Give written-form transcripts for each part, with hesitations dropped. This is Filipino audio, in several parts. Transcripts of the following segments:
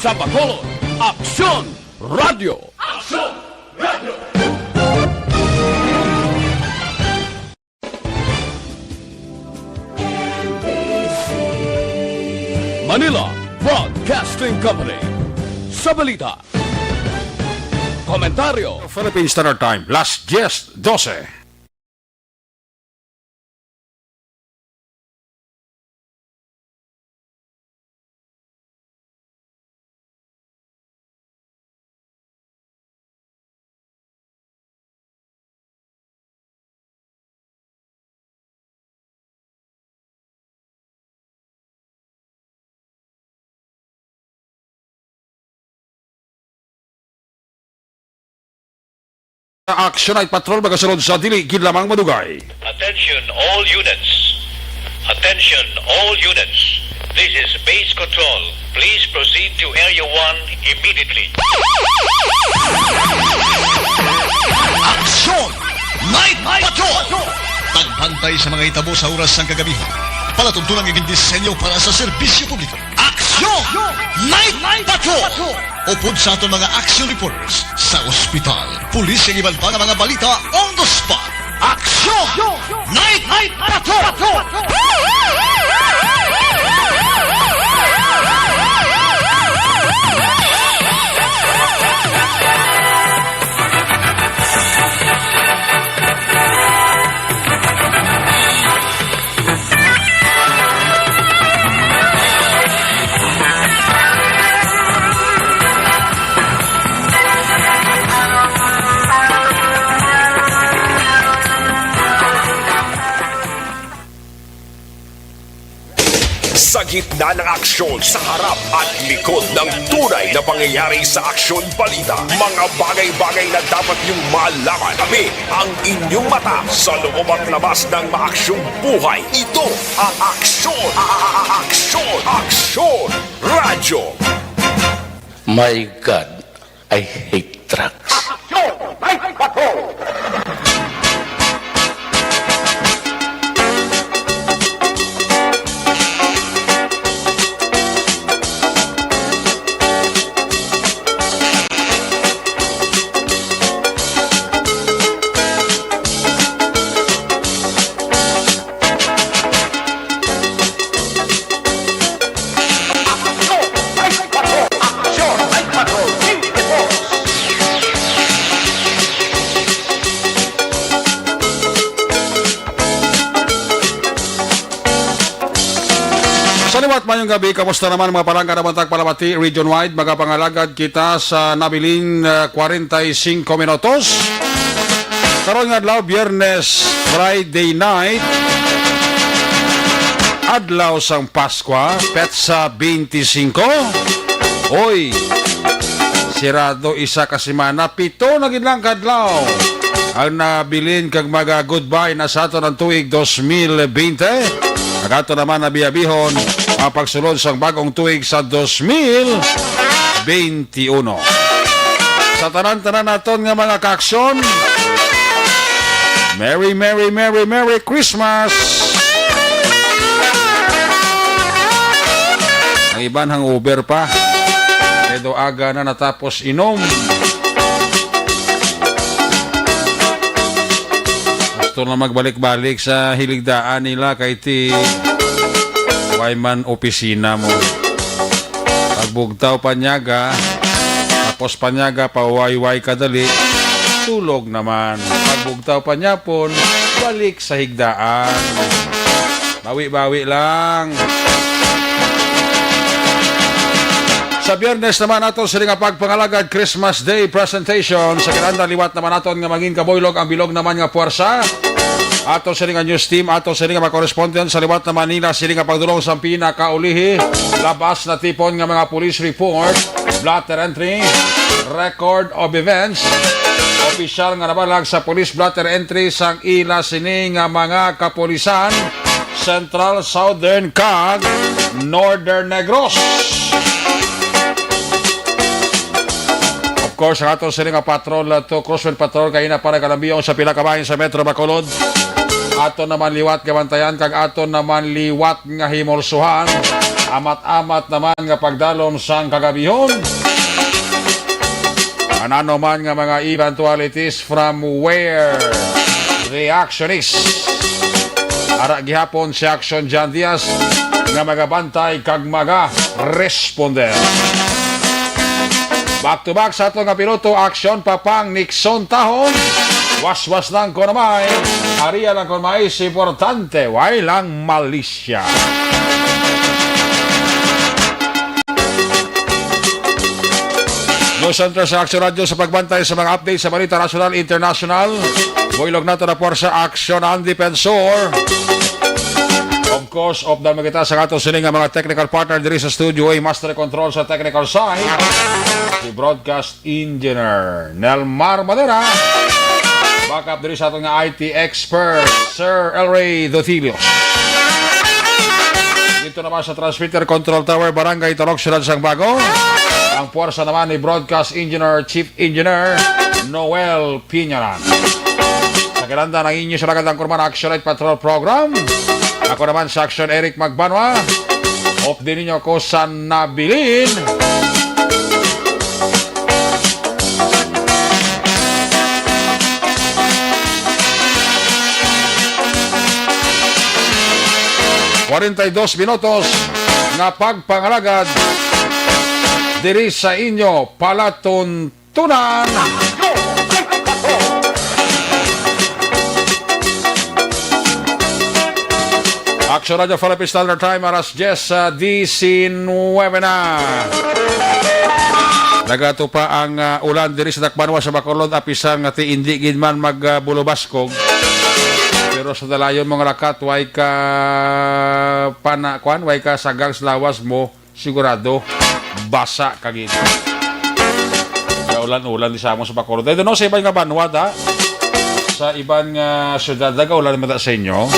Sa Bacolod, Aksyon Radio! Manila Broadcasting Company. Sa balita, komentaryo, Philippine Standard Time, Las 10:12. Action Night Patrol magasunod sa dili gid lamang madugay. Attention all units. Attention all units. This is base control. Please proceed to Area 1 immediately. Aksyon! Night Patrol! Tagbantay sa mga itabo sa oras ng kagabihan. Palatuntunan ng disenyo para sa serbisyo publiko. Aksyon! Night Patrol! Upod sa aton mga action reporters sa ospital, pulis ang iban pa ng mga balita on the spot. Aksyon! Night Patrol! Sa gitna ng aksyon, sa harap at likod ng tunay na pangyayari sa aksyon balita, mga bagay-bagay na dapat niyong malaman. Kami ang inyong mata sa loob at labas ng maaksyong buhay. Ito ang Aksyon! Aksyon! Radyo! My God, I hate trucks. Saliwat mayong gabi, kamusta naman mga palangga na bantag palabati region-wide, magapangalagad kita sa nabiling 45 minutos. Karon nga adlaw, Biyernes, Friday night, adlaw sang Paskwa, petsa 25. Oy, sirado isa ka semana, 7 na gid lang kadlaw ang nabilin kag maga goodbye na sa ato ng tuig 2020. Agato naman na biyabihon ang pagsulod sa bagong tuig sa 2021. Sa tanan-tanan naton nga mga kaaksyon, Merry Christmas! Ang iban hang Uber pa. Edo aga na natapos inom. Gusto na magbalik-balik sa hiligdaan nila kay ti Wayman opisina mo. Pagbugtaw panyaga, tapos panyaga pawayway kadali, tulog naman. Pagbugtaw panyapon, balik sa higdaan. Bawi-bawi lang. Sa Biyernes naman nato sila nga pagpangalagad Christmas Day presentation. Sa kinanda liwat naman naton nga mangin kaboylog ang bilog naman nga puwersa. Ato sila nga news team, ato sila nga correspondent sa liwat na Manila, sila nga pagdulong sa pinakaulihi. Labas na tipon nga mga police report, blatter entry, record of events. Opisyal nga nabalag sa police blatter entry sang ila sini nga mga kapolisan, Central, Southern, kag Northern Negros. Of course, ang ato sila nga patrol to Crosswind Patrol kay na para kalambiyong sa pila kabahin sa Metro Bacolod. Ato naman liwat gabantayan kag ato naman liwat nga himolsuhan Amat-amat naman nga pagdalom sang kagabihon. Anano man nga mga eventualities from where the actionist. Ara gihapon si Action John Diaz nga magabantay kag maga responder. Back to back sa ato nga piloto, Action Papang Nixon Tahon. Was-was lang ko namay. Ariya lang ko namay si importante. Wailang malisya. News Center sa Action Radio sa pagbantay sa mga update sa balita national, international. Builog nato na po sa Action ang Defensor. Of course, of dami kita sa ato sining mga technical partner diri sa studio ay master control sa technical side. Si broadcast engineer Nelmar Madera. Backup diri sa ato nga IT expert Sir Elray Dotilio. Dito naman sa transmitter control tower Barangay Talok Siyudad Sang Bago. Ang puwersa naman ni Broadcast Engineer, Chief Engineer, Noel Piñaran. Sa kilanda ng inyo sa Lagadang Kurman Action Light Patrol Program. Ako naman sa Action Eric Magbanwa. Off din ninyo ko sa nabilin. ...42 minutos nga pagpangalagad diri sa inyo palatuntunan. Action Radio Philippine Standard Time aras 10:19 na. Nagato pa ang ulan diri sa Dakbanwa sa Bacolod apisan nga ti indi gid man magbulubaskog. Pero sa dalayon mga lakat way ka panakwan way ka sagang lawas mo sigurado basa kagid. Ulan-ulan di sa among sa Bacolod. Dito no sa ibang nga banwa da. Sa ibang syudad daga ulan mata sa inyo.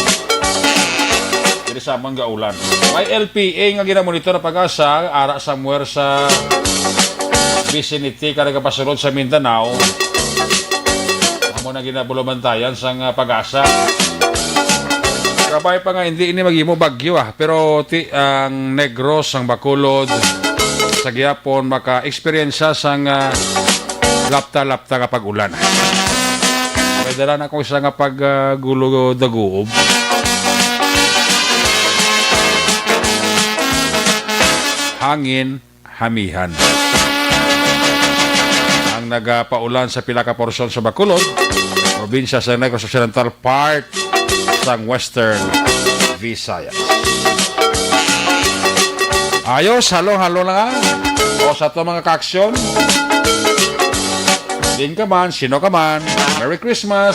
Diri sa among nga ulan. May LPA nga ginamonitor na pag-asa ara somewhere sa vicinity kada kapasulod sa Mindanao. Amo na ginabulubantayan sang pag-asa. Kabay pa nga hindi ini magimo bagyo pero ang Negros ang Bacolod sa gihapon maka-experience sang lapta-lapta kapag ulan. Pwede lang ako isa nga paggulo daguob. Hangin, hamihan. Ang nagapaulan sa pila ka porsyon sa Bacolod, probinsya sa Negros Occidental part sang Western Visayas. Ayos, halo-halo na nga. O sa ito mga kaaksyon. Din ka man, sino ka man. Merry Christmas.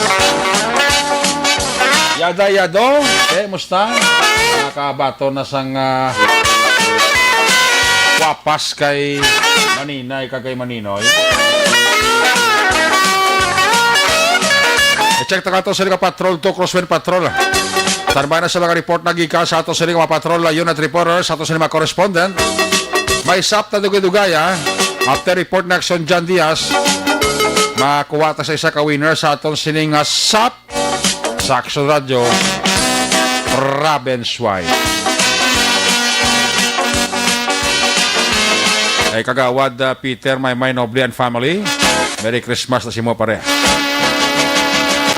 Yada-yado. Musta? Nakabato na sang wapas kay Maninay kagay Maninoy. I-check ta kato sa mga patrol to, Crosswind Patrol. Tarbay na sa mga report na gika sa ato sa mga patrol unit reporter sa ato sa mga correspondent. May sapta dugay-dugay after report na Action John Diaz makuha ta sa isa ka winner sa atong sining SAP sa Action Radio Ravensway. Ay kagawad Peter Maymay Noble and family. Merry Christmas na si mo pare.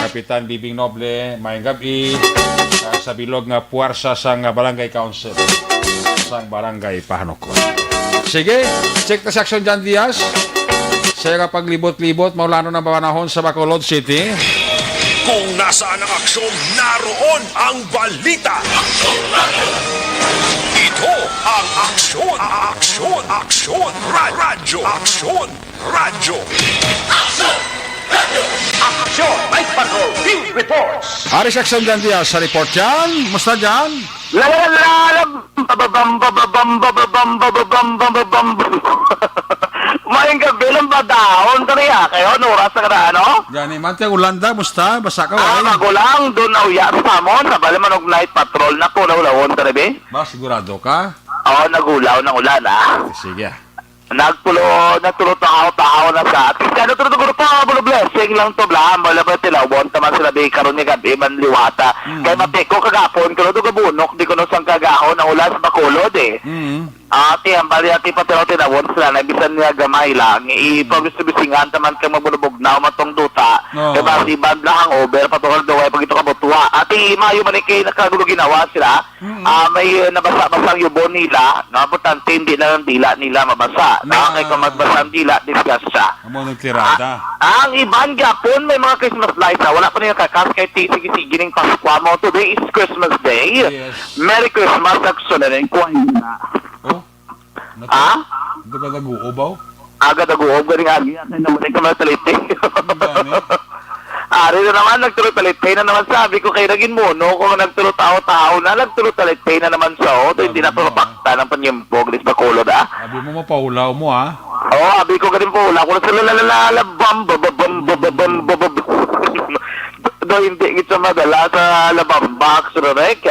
Kapitan Bibing Noble, may gabi sa bilog nga puwersa sang Barangay Council sang Barangay Pahanokon. Sige, check na sa Action John Diaz. Saya nga paglibot-libot maulano ng panahon sa Bacolod City. Kung nasaan ang aksyon, naroon ang balita. Ito ang aksyon, aksyon, aksyon, radyo, aksyon, radyo. Action! Night Patrol Field Reports! Aris Action John Diaz sa report dyan. Musta dyan? Maing gabi lang ba daon ka niya? Kayo, oras na ka na, ano? Gani, mante Ulanda, musta? Basa ka, Magulang, doon na uya sa amon. Sabali man og night patrol na po, naulawon ka rin, Ba, sigurado ka? Oo, nagulaw ng ulan, Sige. nagtulo tahaw na sa atin. Kaya nagtulo pa, blessing lang to bla. Wala pa sila, taman sila di karon ni gabi man liwata. Kaya mateko kagapon, kuno to gabunok, di kuno sang kagahon na ulas bakulod eh. Ati, ang bali ati pa tinawon sila, nabisan niya gamay lang. Ipag-bisingan taman kang mabunubog na matong duta. Oo. Kaya ba si band lang over, patungkol daw ay pag ito kabutwa. Ati, mayo man kay nakagulo ginawa sila. May nabasa-basang yubon nila. Naputante, hindi na ang dila nila mabasa. Kaya kung magbasa ang dila, discuss siya. Amo nagtirada. Ang ibang gapon, may mga Christmas lights na wala pa nila kakas kahit sige-sige ng Paskwa mo. Today is Christmas Day. Yes. Merry Christmas, action na rin. Kuha na. Oh. Ha? Ito ka nag-uubaw? Agad nag-uob ka rin agi. Ay naman ay kamatalitin. Gani. Ari na naman, nagtuloy-talitay na naman sabi ko kay Nagin Mono, kung nagtulo-tao-tao na, nagtulo-talitay na naman sa o. Hindi na papakta ng panyempog, lis bakulod ah. Sabi mo mapaulaw mo ha? Oo, abi ko ganun po. Wala ko na sila lalalabam, bababam. Do hindi kita madala sa labang box, Rorek.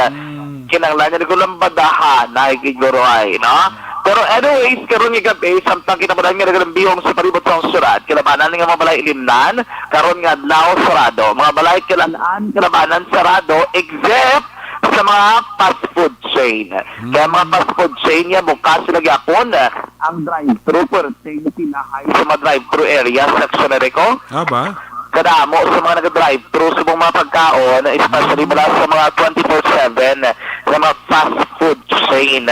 Kinanglan niya ko lang badahan, nakikiguro ay, no? Pero anyways, karon nga gabi, samtang kita mo nga nagalang bihong sa palibot sa surat, kilabanan nga mga balay ilimnan, karon nga adlaw sarado. Mga balay kilabanan sarado, except sa mga fast food chain. Kaya mga fast food chain niya, bukas sila gyapon. Ang drive-thru, per chain pinahay sa mga drive-thru area, section na rin ko. Ba? Kadamo sa mga nag-drive-thru sa mga pagkaon, especially mula sa mga 24/7 sa mga fast food chain.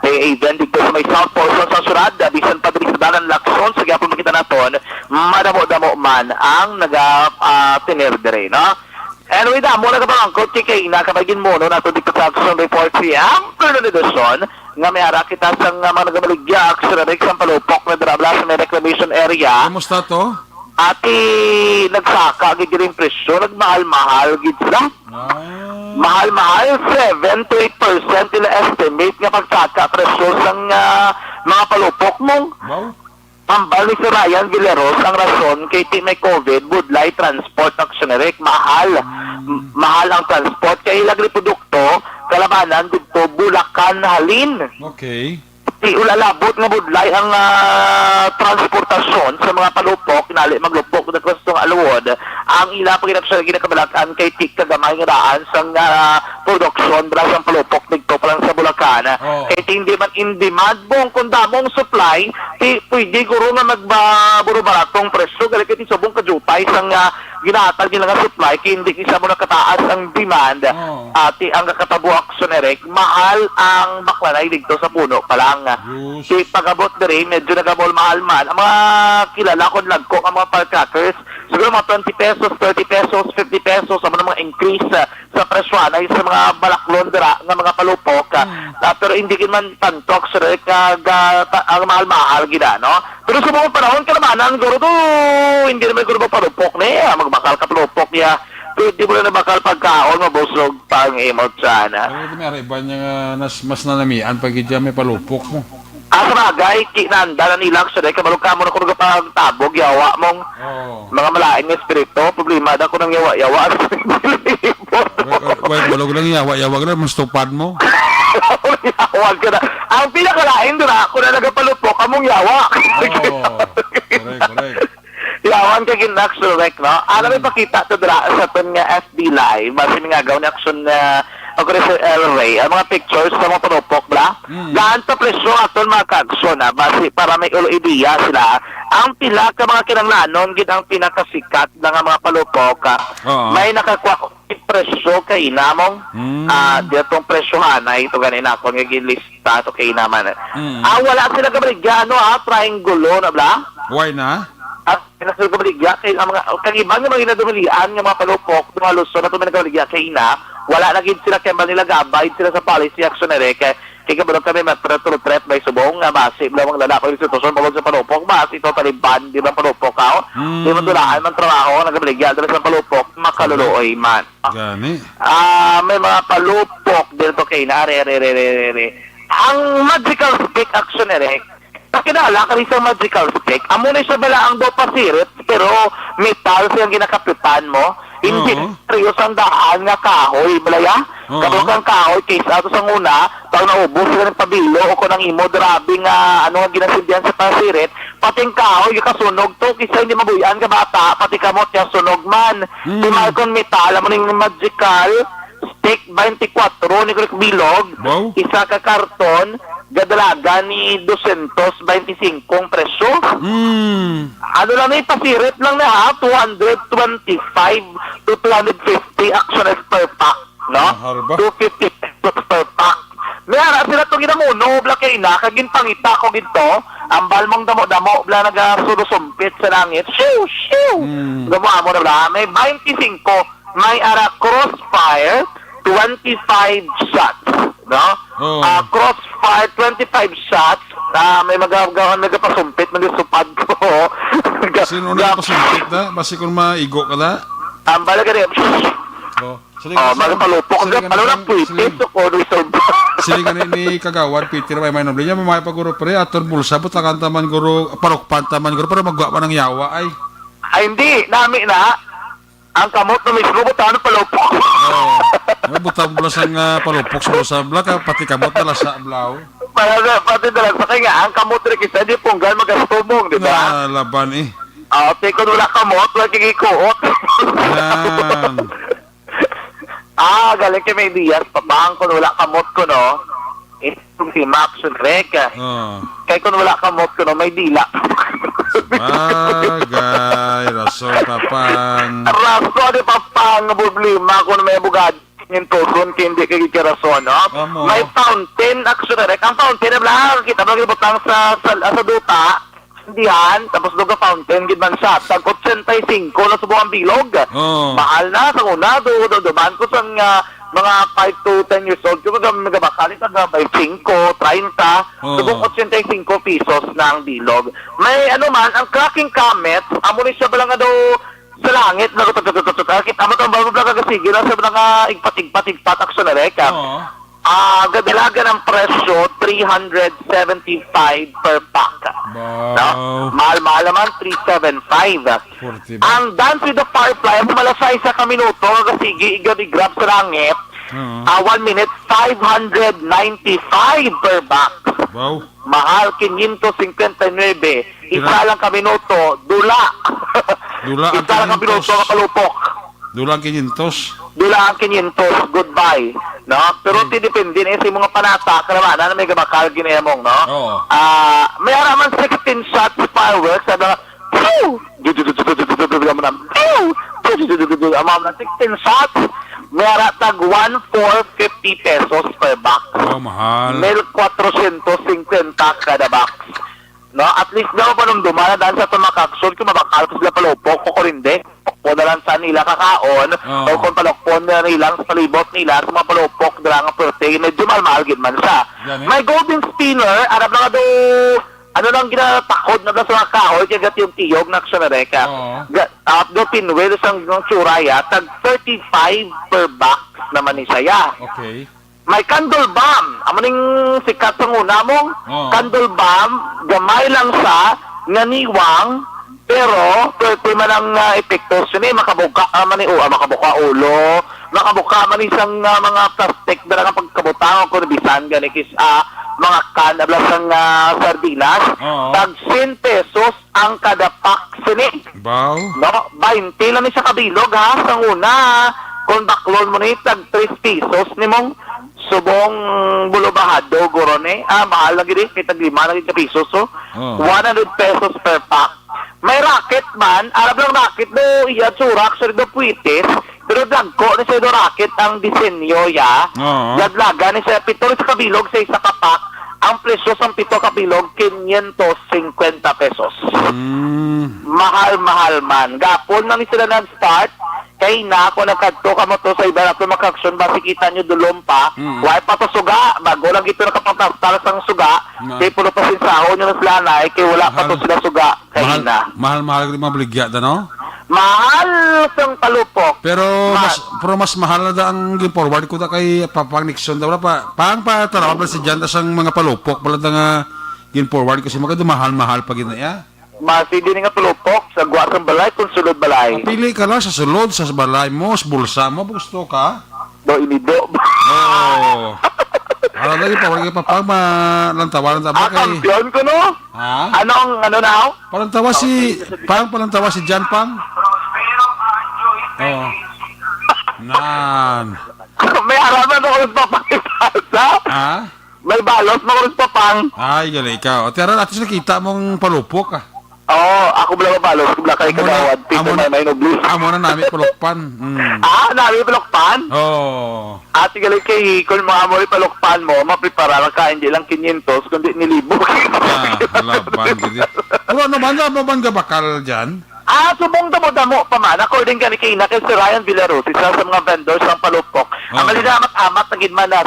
May event dito sa may south portion sa Surad, bisan pa dito sa Dalan Lacson, sa gyapon makita naton, madamo-damo man ang naga-tinerdere, no? Anyway, damo na kapag ang kotse kay nakabagin mo, no, nato dito sa Action Report siya, pero na edisyon, nga may ara kita sa mga nagamaligya, Action Report sa Palupok, na drabla sa may reclamation area. Kamusta to? Ati, nagsaka, gid rin presyo, nagmahal-mahal, gid sila. Mahal-mahal, 7 to 8% nila estimate nga pagsaka presyo sa mga palupok mong. Wow. Pambal ni si Ryan Villaros ang rason kay may COVID, budlay transport actionary, mahal. Mahal ang transport kay ilang produkto, kalabanan dito Bulacan halin. Okay. Ulalabot nga budlay ang transportasyon sa mga palupok, nali maglupok na kwestong aluwod, ang ila pagkinap sa ginakabalakan kay Tik kagamay nga daan sa produksyon dala sa palupok dito pa lang sa Bulacan. Kaya hindi man in demand mong kung damong supply, pwede guro nga magbaburo baratong presyo, galing kaya subong kajutay sa ginatag nila nga supply, kaya hindi isa mo nakataas ang demand, ati ang kakatabo actionary, mahal ang baklanay dito sa puno pa lang. Si pagabot na rin, medyo nagamol mahal man. Ang mga kilala ko lagko, ang mga firecrackers, siguro mga 20 pesos, 30 pesos, 50 pesos, ang mga increase sa presyon ay sa mga balaklon dira ng mga palupok. Pero hindi man tantok sa ang mahal-mahal gina, no? Pero sa mga panahon kalamanan, guro to, hindi naman guro palupok niya, magbakal ka palupok niya. Pwede mo na bakal pagkaon, mabusog pang emot sana. Ay, may iba niya mas nanamian pag may palupok mo. Sa bagay, kinanda na nilang siya, kabalog ka mo na kung nagpagtabog, yawa mong mga malaing espiritu, problema na kung nang yawa-yawa. Wait, balog lang yawa ka na, mas tupad mo. Yawa ka na. Ang pinakalain doon ako na nagpalupok, among yawa. Correct. Yawan ka ginaksurek, no? Alam mo pakita to dra sa ton nga FB Live, basi nga gawin action na Aggressor El Rey, ang mga pictures sa mga panupok, bla? Gaan sa presyo aton mga kaksyon, basi para may idea sila. Ang pila ka mga kinanglanon, gid ang pinakasikat ng mga palupok, may nakakuha presyo kay namong, ditong presyohan ay ito ganin ako, nga gilista ito kay naman. Wala sila kabaligyan, triangulo, na bla? Why na? At pinagkabaligya kay ang mga kagibang nga mga ginadumalian nga mga palupok mga Luzon na pinagkabaligya kay ina wala na gid sila kay nila gabay sila sa policy actionary kay kabalo kami matretret by subong nga base lamang lalaki sa institusyon pagod sa palupok base ito taliban di ba palupok ka di man dulaan man trabaho nagabaligya dala sa palupok makaluluoy man gani may mga palupok dito kay na ang magical stick actionary Pakilala ka rin sa magical stick. Amo na siya bala ang do pasirit, pero metal siyang ginakapitan mo. Hindi serious ang daan nga kahoy, balaya. Kabalo kang kahoy, case ato sa una, pag naubos sila ng pabilo o kung nang imo, drabing ano nga ginasindihan sa pasirit, pati ang kahoy, yung kasunog to, kisa hindi mabuyan ka bata, pati kamot yung sunog man. Si Malcolm Metal, alam mo yung magical, stick 24 ni Kulik Bilog, Wow. isa ka karton, gadalaga ni 225 presyo. Ano lang na pasirit lang na ha, 225 to 250 actions per pack, no? Mahal ba? 250 pesos per pack. Mayara sila itong ginamuno, bla kayo na, kagin pangita ko ginto, ang balmong damo-damo, bla nagasurusumpit sa langit, shiu, shiu. Gawa mo na bla, may 25, may ara crossfire, 25 shots, no? Oh. Crossfire, 25 shots, may magpasumpit, magsupad ko. Sino na pasumpit na? Basi kung maigo ka na? Ang balaga rin, Oh. magpalupok, ano lang puitis, o resolve. Sili ka ni Kagawad, Peter, may nobli niya, mamaya pa guro pre, ator bulsa, butakan taman guro, parokpan taman guro, para magwa pa ng yawa ay. Ay, hindi, nami na, ang kamot na mismo, butano palupok. Oh. May butang bulas ang palupok sa bulsa, blaka, pati kamot na lasa, blaw. Pati dalang sa kanya, ang kamot rin kisa, di punggal magastumong, di ba? Na laban eh. Kung wala kamot, wala kikikuot. Yan. Galing kay may Diaz, papang kung wala kamot ko, no? Itong si Max Rek. Oh. Kaya kung wala kamot ko, no, may dila. Bagay, rason papang. Raso, di papang, problema kung may bugad. Yung tuson, hindi kay kirason, no? Amo. May fountain, actually, Rek. Ang fountain, kita mo butang sa duta, diyan, tapos doon ka fountain, gidman siya. Tag 85 na subukan bilog. Oh. Mahal na, sa una, duman ko sa mga 5 to 10 years old, yung magabakali, taga by 5, 30, Oh. subong 85 pesos na ang bilog. May ano man, ang cracking comet, amo rin siya ba lang daw sa langit, kita mo ito, bago ba kagasigil, sa mga igpat-igpat, aksyon na reka. Oh. Gadalaga ng presyo, 375 per pack. Wow. No? Mahal-mahal naman, 375. 40 ba? Ang Dance with the Firefly, malasay sa kaminuto, kasi i-grab sa langit, 1 minute, 595 per box. Wow. Mahal, 559. Isa lang kaminuto, dula. Dula ang Isa lang kaminuto, 500. kapalupok. Dulang 500. Dula ang 500, goodbye. No? Pero depende na sa mga panata, karamanan na may gabakal ginayamong, no? Oo. May araman 16 shots fireworks, ano, pew! Amam na 16 shots, may aratag 1,450 pesos per box. Oh, mahal. 1,450 kada box. No, at least daw pa nung dumana dahil sa tumakaksyon, kung mabakal ko sila palupok, kukurinde, o dalan sa nila kakaon, Oh. o kung palukpon na nilang sa palibot nila, sa mga palupok, dalang ang protein, medyo malmalgid man siya. Yan eh. May golden spinner, arap na nga daw, ano lang ginatakod na daw sa mga kahoy, kaya gat yung tiyog na ksyanareka. Oo. Do pinwil sang tsuraya, tag 35 per box naman ni saya. Okay. May candle bomb. Amaning sikat sa una mong Oo. candle bomb, gamay lang sa nganiwang, pero pwede man ang epekto siya makabuka man makabuka ulo, makabuka man isang mga plastic na nga pagkabutang ko bisan gani kis mga kanablas ng sardinas. Oo. Tag 10 pesos ang kada pack sini. Wow. No, 20 lang ni sa kabilog ha, sa una. Kung baklon mo ni tag 3 pesos ni mong subong bulubahado gorone. Mahal lagi rin, kitag 5 na pesos so. Oh. 100 pesos per pack. May racket man, arab lang racket do iya surak sa do puitis, pero dagko ni sa do racket ang disenyo ya. Oo. Laglaga ni sa pito sa kabilog sa isa ka pack. Ang presyo sa pito kabilog 550 pesos. Mahal-mahal man. Gapon na ni sila nag-start. Kay na, kung nagkadto ka mo to sa iba na makaksyon, basi kita nyo dulong pa. Why pa to suga? Bago lang ito nakapagtastalas ang suga. Kay pulo pa sinsahon nyo na sila na, kay wala pa to sila suga. Kay na. Mahal rin mga baligya da, no? Mahal sang palupok. Pero mas mahal na da ang forward ko da kay Papang Nixon da wala pa. Pang pa tanaw ba si Janda sang mga palupok pala da nga gin forward ko si mga mahal pa gina ya. Masi din nga palupok sa guwasang balay kung sulod balay. Pili ka lang sa sulod sa balay mo, sa bulsa mo, gusto ka. Do inido. Oh. Ano lagi pa, wala pa lantawa kay. Kampiyon ko no? Ha? Ano na? Parang palantawa si Jan Pang. Oh. Nan. May harapan ako ng papakitasa. Ha? May balos mo ko ng papang. Ay, gali ikaw. Tara, at least nakita mong palupok ah. Oo, ako bala balos. Kubla kay kagawad. Tito may noblis. Amo na namin palukpan. Nami palokpan? Oh. Sige lang kay, kung mga mo palokpan mo, maprepara ka, hindi lang 500, kundi 1,000. Laban. Pero ano man ka bakal dyan? Subong damo-damo pa man. According ka ni Kina, kay si Ryan Villaros, isa sa mga vendors ng palupok. Ang malinamat-amat na gidman na,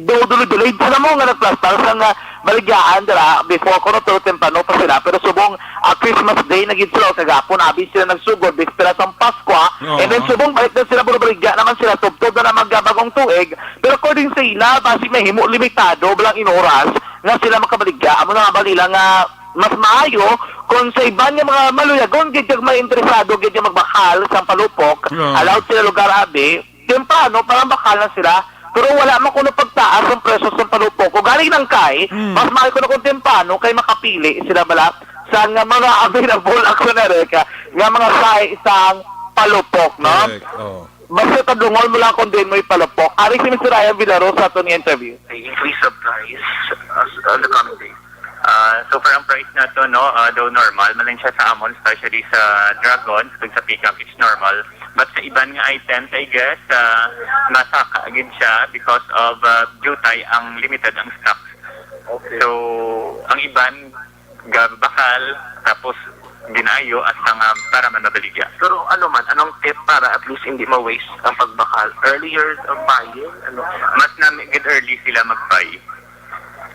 dulo-duloy sila mo nga nagplastar sa nga baligyan dira, before ko no, tempano pa sila. Pero subong Christmas Day, naging sila kagapon, abis sila nagsugod, bispera sa Pasko, and then subong balik na sila, puro baligya naman sila, tubtog na maggabagong tuig. Pero according sa ila, basi may himo limitado, balang inoras, nga sila makabaligya. Amo na nga balila nga, mas maayo kung sa iba niya mga maluyagon gid may interesado gid magbakal sa palupok, allowed sila lugar abi tempano parang bakal na sila, pero wala man kuno pagtaas ang presyo sa palupok kung galing ng kay mas maayo kuno kung tempano kay makapili sila bala sa nga mga available ako na reka nga mga sa isang palupok, no? Basta tadungol mo lang kung din mo palupok. Ari si Mr. Ryan Villaros sa ato ni interview. Increase of price on the coming days. So for ang price na to, no, though normal, maling siya sa amon, especially sa Dragon, kung sa pickup, it's normal. But sa ibang nga items, I guess, masaka agad siya because of jutay ang limited ang stock. Okay. So, ang iban, bakal, tapos ginayo at para man mabaligya. Pero anong tip para at least hindi ma-waste ang pagbakal? Earlier buying? Mas namin good early sila mag-buy.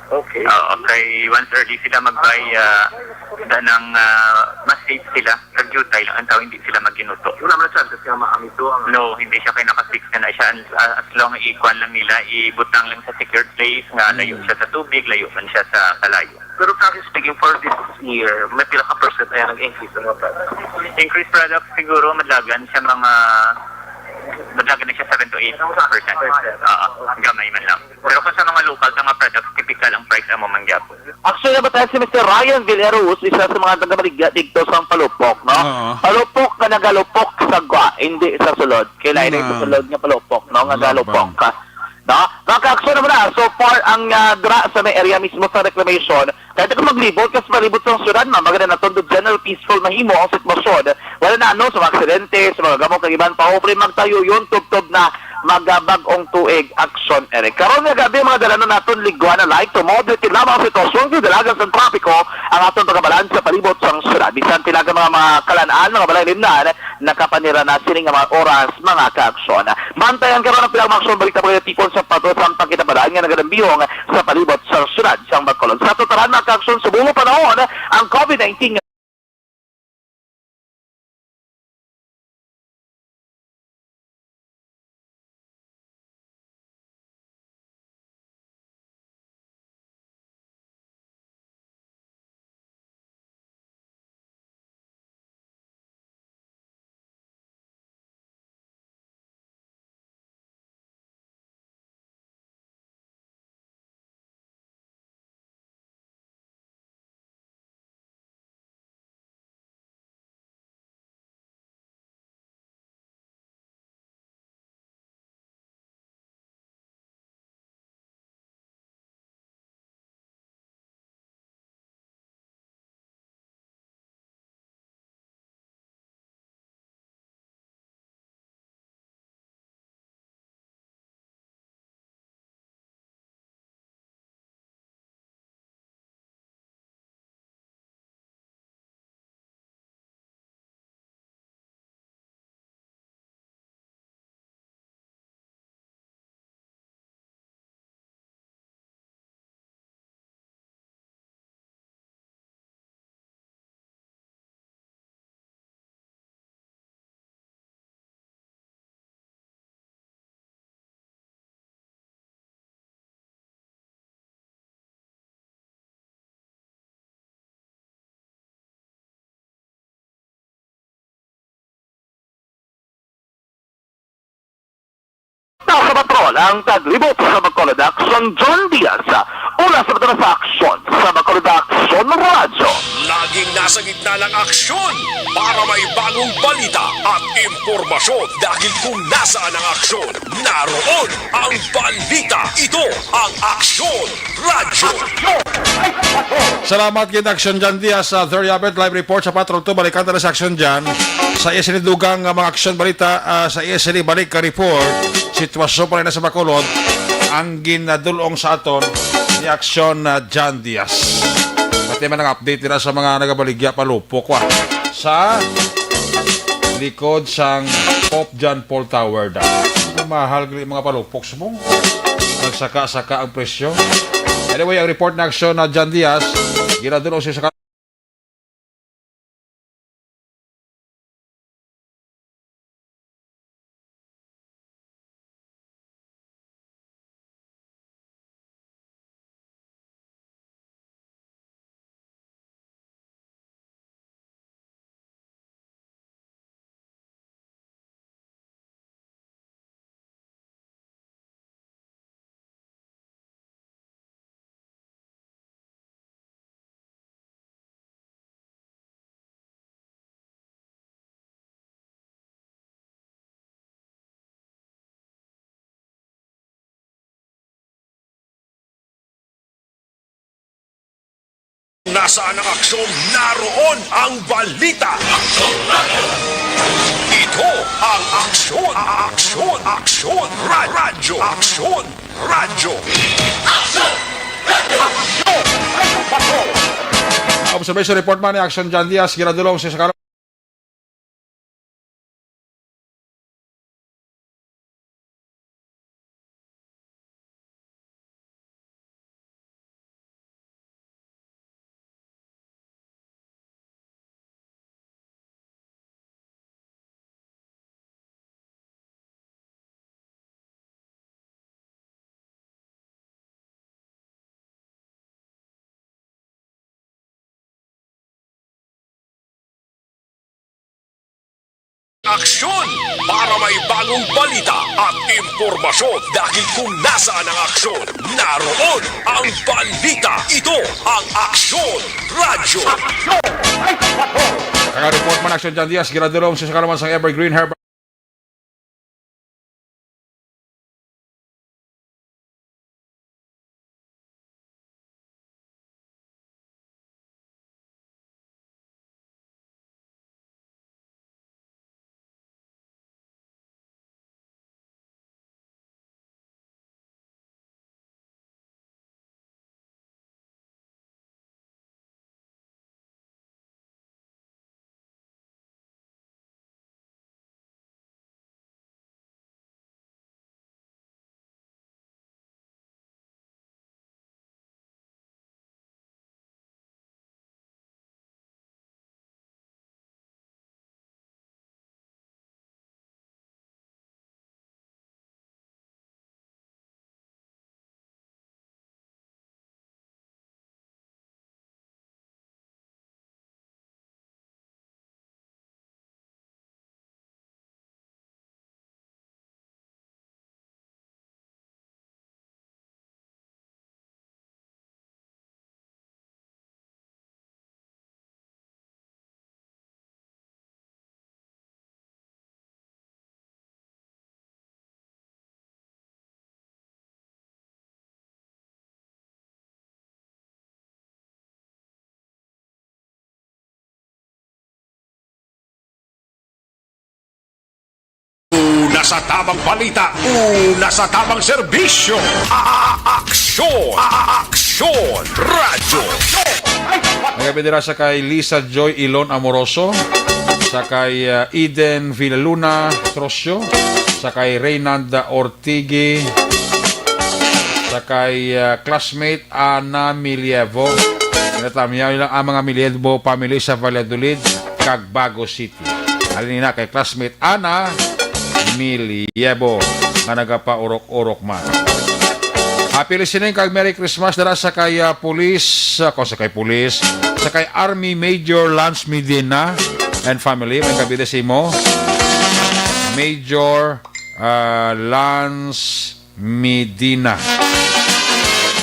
Okay. Okay, once early sila mag-buy, mas safe sila. Nag-jutay lang, ang tao hindi sila mag-ginuto. Wala naman na chances nga makamito ang... No, hindi siya kayo nakafix na siya. As long as ikuan lang nila, ibutang lang sa secured place, nga layo siya sa tubig, layo man siya sa kalayo. Pero frankly speaking, for this year, may pila ka percent ay nag-increase ng mga products? Increased products siguro, madlagan siya madlagan na siya 7 to 8%. Gamay man lang. Pero kung sa mga local, sa mga products, typical ang price ang mamanggapon. Actually, nabatay si Mr. Ryan Villaros, isa sa mga tagamaligya dito sa palupok, no? Palupok na nagalupok sa gwa, hindi sa sulod. Kailangan sa sulod nga palupok, no? Nga galupok ka. No? Kaka-action naman na. So far, ang dra sa may area mismo sa reclamation, kahit ako maglibot, kasi malibot sa syudad, maganda na tondo general peaceful mahimo ang sitwasyon. Wala na sa mga aksidente, sa mga gamong kagiban pa, upre magtayo yun, tub-tub na magabagong tuig action, Eric. Karon nga gabi mga dalano naton ligwa na like to moderate lamang ang sitwasyon sa dalagan sa trapiko ang aton pagkabalan sa palibot sa syudad. Bisan pilaga mga kalanaan, mga balay lindan, nakapanira na sining nga mga oras, mga ka-aksyon. Bantayan karon ang pilang aksyon, balik na pagkatipon sa pato sa pagkitabalaan nga nagadambihong sa palibot sa syudad siyang Bacolod. Sa totalan mga ka-aksyon, sa buong panahon, ang COVID-19 ang taglibot sa Bacolod Action, John Diaz. Una sa mata sa aksyon sa Bacolod Action Radyo. Laging nasa gitna ng aksyon para may bagong balita at impormasyon dahil kung nasaan ang aksyon, naroon ang balita. Ito ang Aksyon Radyo. Salamat gid Action Jan Diaz sa Third Abet live report sa Patrol 2 balikan ta sa Action Jan sa ISN dugang mga aksyon balita sa ISN balik ka report sitwasyon pa rin na sa Bacolod ang ginadulong sa aton ni Action Jan Diaz. Pati man ang update nila sa mga nagabaligya palupok sa likod sang Pope John Paul Tower da. Mahal gali mga palupok mo. Nagsaka-saka ang presyo. Anyway, ang report na Action na Jan Diaz, ginadulong siya sa Nasaan ang aksyon, naroon ang balita. Ito ang Aksyon, Aksyon, Aksyon Radyo. Aksyon Radyo. observation report man ni Action Jan Diaz, ginadulong siya sa Aksyon para may bagong balita at impormasyon dahil kung nasaan ang aksyon, naroon ang balita. Ito ang Aksyon Radyo. Kaka-report man Action Jan Diaz, ginadulong siya sa kalaman sang Evergreen Herbal Una sa tamang balita, una sa tamang serbisyo. Aksyon, Aksyon Radyo. Nagabidira sa kay Lisa Joy Ilon Amoroso, sa kay Eden Villaluna Trosio, sa kay Reynald Ortigi, sa kay classmate Ana Milievo. Natamyaw lang ang mga Milievo family sa Valladolid, Cagbago City. Alin na kay classmate Ana Milievo nga nagapa-urok-urok man. Happy listening kag Merry Christmas dara sa kay police, sa kay police, sa kay Army Major Lance Medina and family. May kabida si mo Major Lance Medina.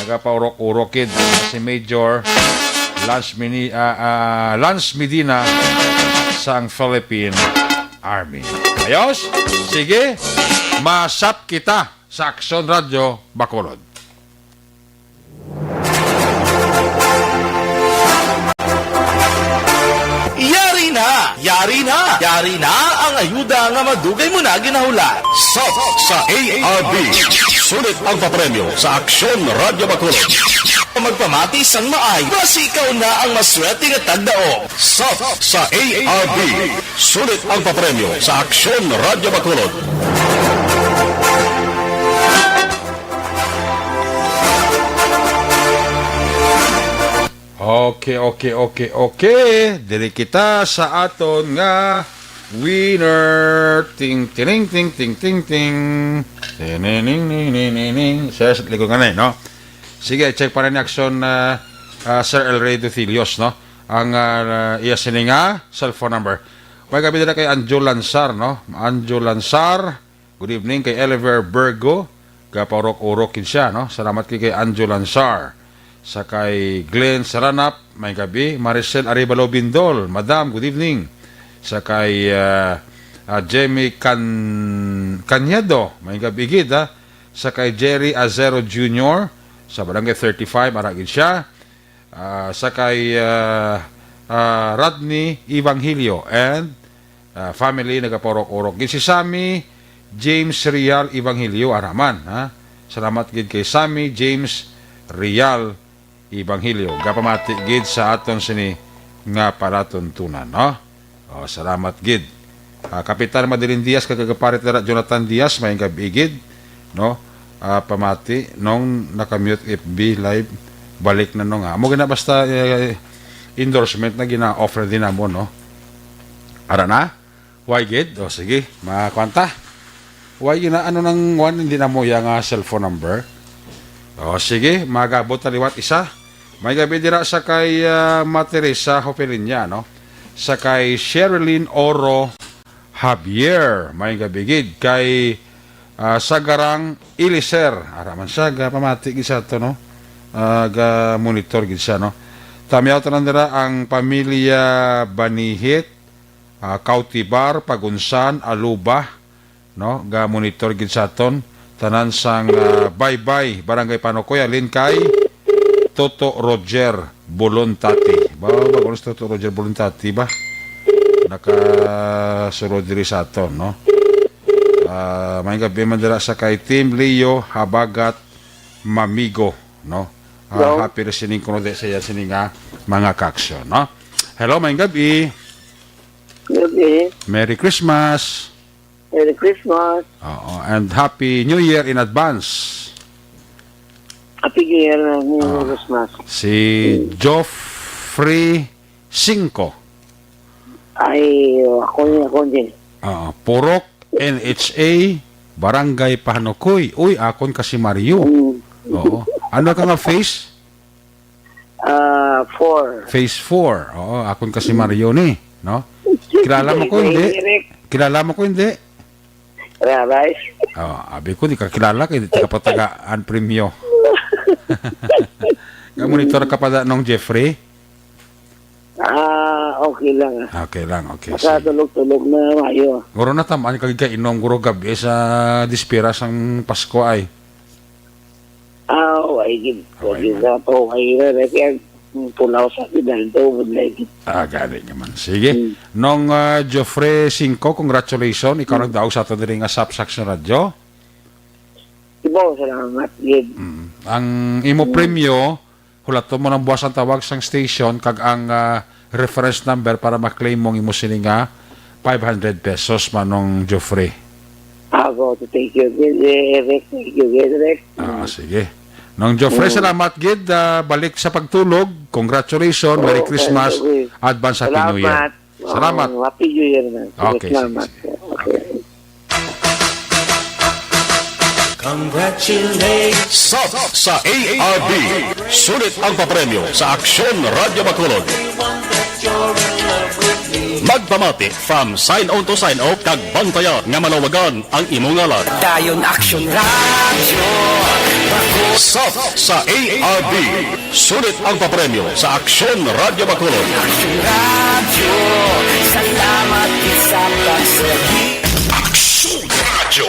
Nagapaurok-urokid si Major Lance Medina sa Philippine Army. Ayos? Sige, masap kita sa Aksyon Radio Bacolod. Yari na ang ayuda nga madugay mo na ginahula. Sa ARB, sulit ang papremyo sa Aksyon Radio Bacolod. Magpamati sang maay, basi ikaw na ang maswerte nga tagdaog. Sa ARB, sulit ang papremyo sa Aksyon Radio Bacolod. Okay. Dili kita sa aton nga winner. Ting ting ting ting ting ting. Ting. Sa likod nga no. Sige, check pa rin action Sir El Rey Ducilios, no? Ang iya sininga cellphone number. May gabi na kay Anjo Lansar, no? Anjo Lansar. Good evening kay Oliver Bergo. Gapaurok-urokin siya, no? Salamat kay Anjo Lansar. Sa kay Glenn Saranap, may gabi. Maricel Arevalo Bindol, Madam, good evening. Sa kay Jamie Canyado, may gabi gid, ha. Sa kay Jerry Azero Jr., sa Barangay 35, aragid siya. Sa kay Rodney Evangelio and family, nagaporok-orok. Gid si Sammy James Rial Evangelio, araman, ha. Salamat gid kay Sammy James Rial Evangelio. Gapamati gid sa aton sini nga palatuntunan, no? Salamat gid. Kapitan Madeline Diaz kagagaparit na Jonathan Diaz may gabi gid, no? Pamati nung nakamute FB live balik na nung mo gina basta endorsement na gina-offer din mo, no? Ara na? Why gid? Sige, makwanta. Why gina ano nang one hindi na mo yang cellphone number? Sige, magabot taliwat isa. May gabi dira sa kay Materesa Hopelinya, no? Sa kay Sherilyn Oro Javier, may gabi gid kay Sagarang Iliser. Araman siya, pamati gid sa to, no? Ga monitor gid siya, no? Tamiyaw tanan dira ang pamilya Banihit, Kautibar, Pagunsan, Aluba, no? Ga monitor gid sa ton. Tanan sang Bye-Bye, Barangay Panokoy, alin kay Toto Roger Bolontati. Bagus Toto Roger Bolontati ba? Nakasulod diri sa aton, no? May gabi man dira sa kay Team Leo Habagat Mamigo, no? Happy listening ko de sa sininga mga kaksyon, no? Hello, may gabi. Merry Christmas. Merry Christmas. And Happy New Year in advance. Happy New Year na Merry Christmas. Si Joffrey 5. Ay, ako din. Purok, NHA, Barangay Panokoy. Uy, akon kasi Mario. Oo. Ano ka nga face? 4. Phase 4. Oo, akon kasi Mario ni. No? Kilala mo ko hindi? Kilala mo ko hindi? Right. Abi ko, di ka kilala kaya di ka patagaan premyo. Monitor ka pa nung Jeffrey? Okay lang. Okay lang, okay. Nakatulog-tulog na mayo. Guro na tamaan kagika inom guro gabi sa dispira sang Pasko ay. Ay, gid. Gid sa to ay kaya pulaw sa kidal to like. Gani naman. Sige. Nung Joffrey 5, congratulations. Ikaw nagdaog sa ato diri nga Sapsak sa radyo. Ibo, salamat gid. Ang imo premyo, hulaton mo ng buwas ang tawag sang station kag ang reference number para ma-claim mong imo sininga 500 pesos manong Joffrey. Ako to take you gid, Eric. Thank you gid, Eric. Sige. Nung Joffrey, salamat gid. Balik sa pagtulog. Congratulations. Merry Christmas. Advance Happy New Year. Salamat. Happy New Year na. Okay, salamat. sige. Okay. Sa ARB, sulit ang papremyo sa Aksyon Radio Bacolod. pagpamati from sign on to sign off kag bantayan nga malawagan ang imong ngalan. Dayon Action Radio. Sap sa ARB. Sulit ang papremyo sa Aksyon Radio Bacolod. Action Radio. Salamat sa pagsagi. Aksyon Radio.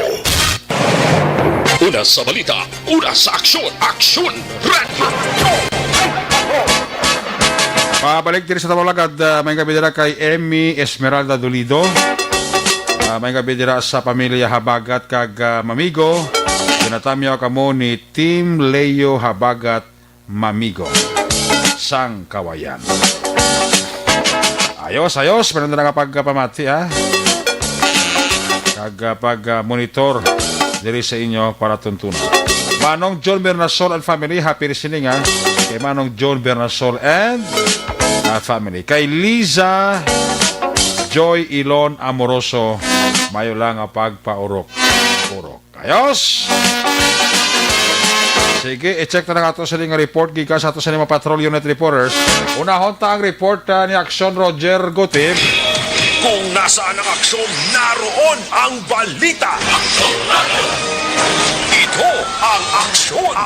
Una sa balita, una sa aksyon, Aksyon Radio. Pabalik din sa Tabalagad, may gabi dira kay Emmy Esmeralda Dolido. May gabi dira sa pamilya Habagat kag Mamigo. Tinatamyaw kamo ni Team Leo Habagat Mamigo. Sang Kawayan. Ayos, pananda na kapag pamati ha. Kag pag monitor diri sa inyo para tuntunan. Manong John Bernasol and family, happy listening ha. Kay Manong John Bernasol and family. Kay Liza Joy Ilon Amoroso, mayo lang ang pagpaurok. Ayos! Sige, i-check na nga ito sa nga report gikan sa ito sa mga patrol unit reporters. Unahon ta ang report ni Aksyon Roger Gutib. Kung nasaan ang aksyon, naroon ang balita. Ito ang Aksyon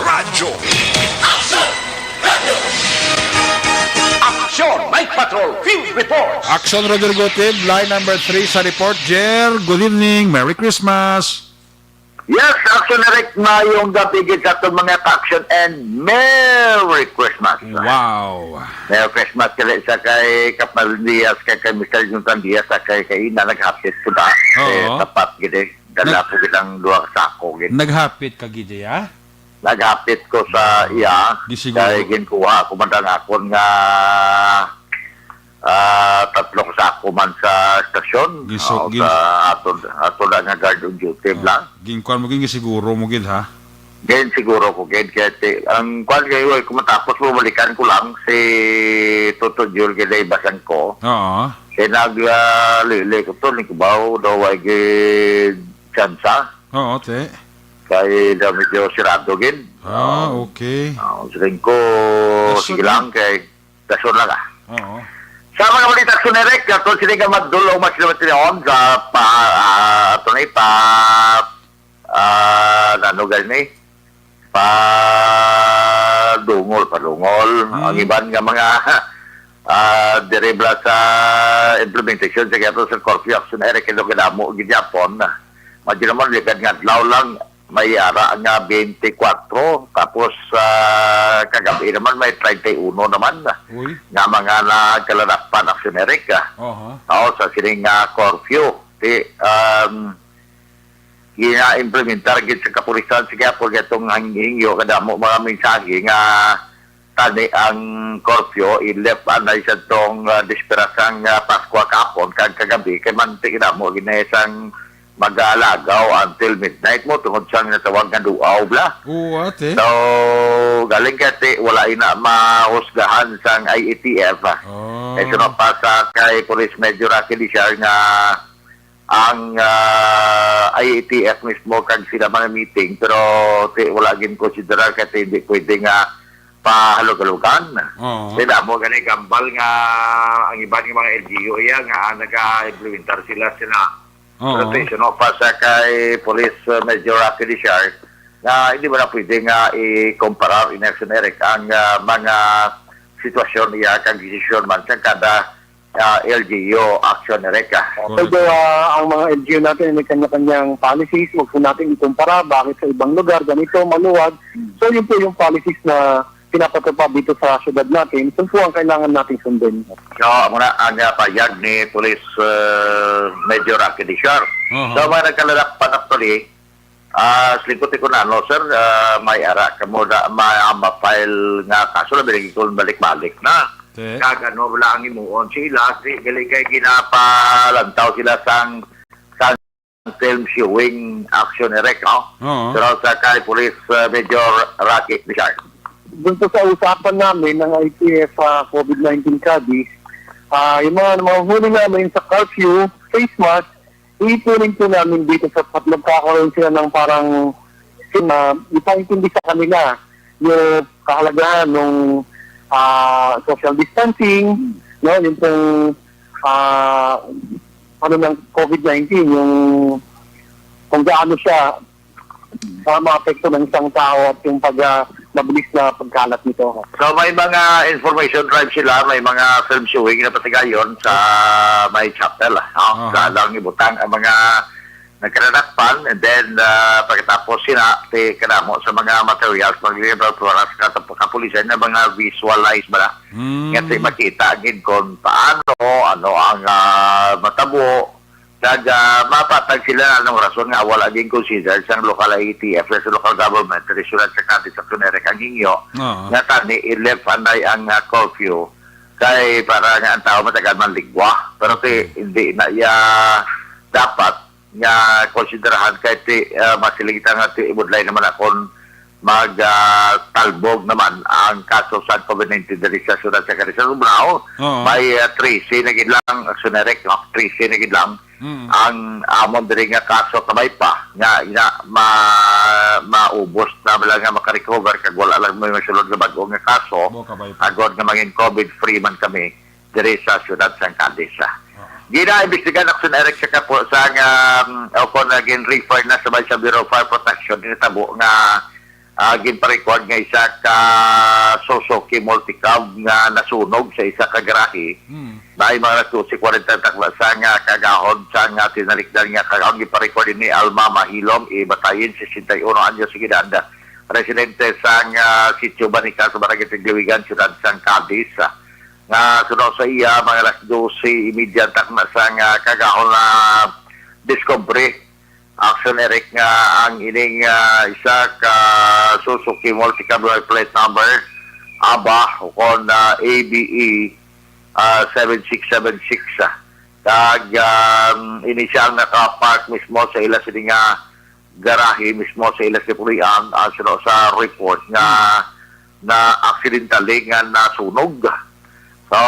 Radio. Aksyon, Night Patrol, Field Reports. Aksyon Roger Gutib, line number 3 sa report. Jer, good evening, Merry Christmas. Yes, Action Eric, mayong gapigid sa itong mga action and Merry Christmas. Wow. Merry Christmas kaya sa kay Kapal Diaz, kay Mr. Juntan Diaz, sa kay Ina, naghapit ko na. Oo. Tapat gini, dala po kitang duwag sako. Gini. Naghapit ka gidi ha? Naghapit ko sa iya, Gisiguro. kaya ginkuha, kumandang akon nga 3 sako man sa estasyon. Sa ato lang nga guard on duty lang. Ginkuan mo gini siguro mo gid ha? Ganyan siguro ko, kaya ang kwan kayo ay kumatapos bumalikan ko lang si Toto Jul kaya basan ko. Oo. Kaya naglili ko to, nikubaw daw ay tsansa. Oo, te. Kaya daw medyo sirado gin. Okay. Sabihin ko, sige lang, kaya kasun lang ah. Oo. Sa mga balita action Eric, ito sila ka magdulong mas naman tinaon sa nanugal ni padungol. Ang iban nga mga deribla sa implementation sa kaya sa Corfu Action Eric, ito kinamo gidapon. Madyo naman, likad nga adlaw lang, may ara nga 24, tapos kagabi naman may 31 naman. Uy. Nga mga nagkalarapan Action Eric. Sa sining curfew. Gina-implementar gid sa kapulisan sige po itong hingyo kadamo mga mensahe nga tani ang curfew ilep anay sa itong disperasang Pasko kapon kag kagabi kay mantik na mo ginesang mag-alagaw until midnight mo tungod sa natawag nga duaw bla. Oo, ate. So, galing kasi wala ina mahusgahan sang IATF. Eh, sunod pa sa kay Police Major Rocky Lizar nga ang IATF mismo kag sila mga meeting pero wala gin konsiderar kasi hindi pwede nga pahalog-halogan. Sila mo gani gambal nga ang iba ng mga LGU iya nga nag-implementar sila rotation pa sa kay Police Major Rocky Lizar na hindi mo na pwede nga i-compare in Action Eric ang mga sitwasyon niya kag desisyon man sa kada LGU Action Eric. Although ang mga LGU natin may kanya-kanyang policies, huwag po natin ikumpara bakit sa ibang lugar, ganito, maluwag. So yun po yung policies na pinapatupad dito sa syudad natin. Ito po ang kailangan natin sundin. So, muna ang payag ni Police Major Rocky Lizar. So, mga nagkalalakpan actually, slingkuti ko na, no, sir, may ara ka mo na ma-file nga kaso na binigay ko balik-balik na. Kagano wala ang imuon sila, gali kay ginapalantaw sila sang film showing Action Eric, no? Pero sa kay Police Major Rocky Lizar. Doon po sa usapan namin ng ITF COVID-19 studies, yung mga huli namin sa curfew, face mask, iitunin po namin dito sa magkakaroon sila ng parang ipaintindi sa kanila yung kahalagahan ng social distancing, no, yung pong ng COVID-19, yung kung gaano siya maapekto ng isang tao at yung mabilis na pagkalat nito. So may mga information drive sila, may mga film showing na patigayon sa may chapel. Sa lang ibutang ang mga nagkaranakpan, and then pagkatapos sila kanamo sa mga materials maglilibral para sa kapulisan na mga visualize ba na. Kasi makita gid kung paano, ano ang matabo, kag mapatag sila anong rason nga wala din considered sa local ATF sa local government resulat sa kanti sa Tunere kang hingyo nga tani ilef anay ang curfew kay para nga ang tao matagal man ligwa pero hindi na ya dapat nga konsiderahan kay masiligita nga ibudlay naman akong talbog naman ang kaso sa COVID-19 dali sa syudad sa Rizal Ubrao. May 13 na gidlang sunerek, 13 na gidlang ang amon diri nga kaso kamay pa nga maubos na bala nga makarecover kag wala lang may masulod nga bag-o nga kaso agod nga maging COVID-free man kami diri sa syudad sa Candisa. Gina-imbestigan ako sa Eric sa kapo sa nga ako naging refer na sa Bureau of Fire Protection initabo nga ginpa-record nga isa ka Suzuki multicab nga nasunog sa isa ka garahe. Dahil mga nagtusi 40 takla sa nga kagahon sa nga tinalikdan nga kagahon ginpa-record ni Alma Mahilom Batayin 61 anyos sigidanda. Residente sa nga sitio Banica sa Barangay Tigliwigan, Ciudad San Cadiz. Nga sunod sa iya mga alas 12:30 takna sa nga kagahon na discovery action Eric nga ang ining isa ka Suzuki multicab plate number ABA kon ABE 7676 kag inisyal nakapark mismo sa ila sini nga garahe mismo sa ila sipulian sa report nga na accidentally nga nasunog. So,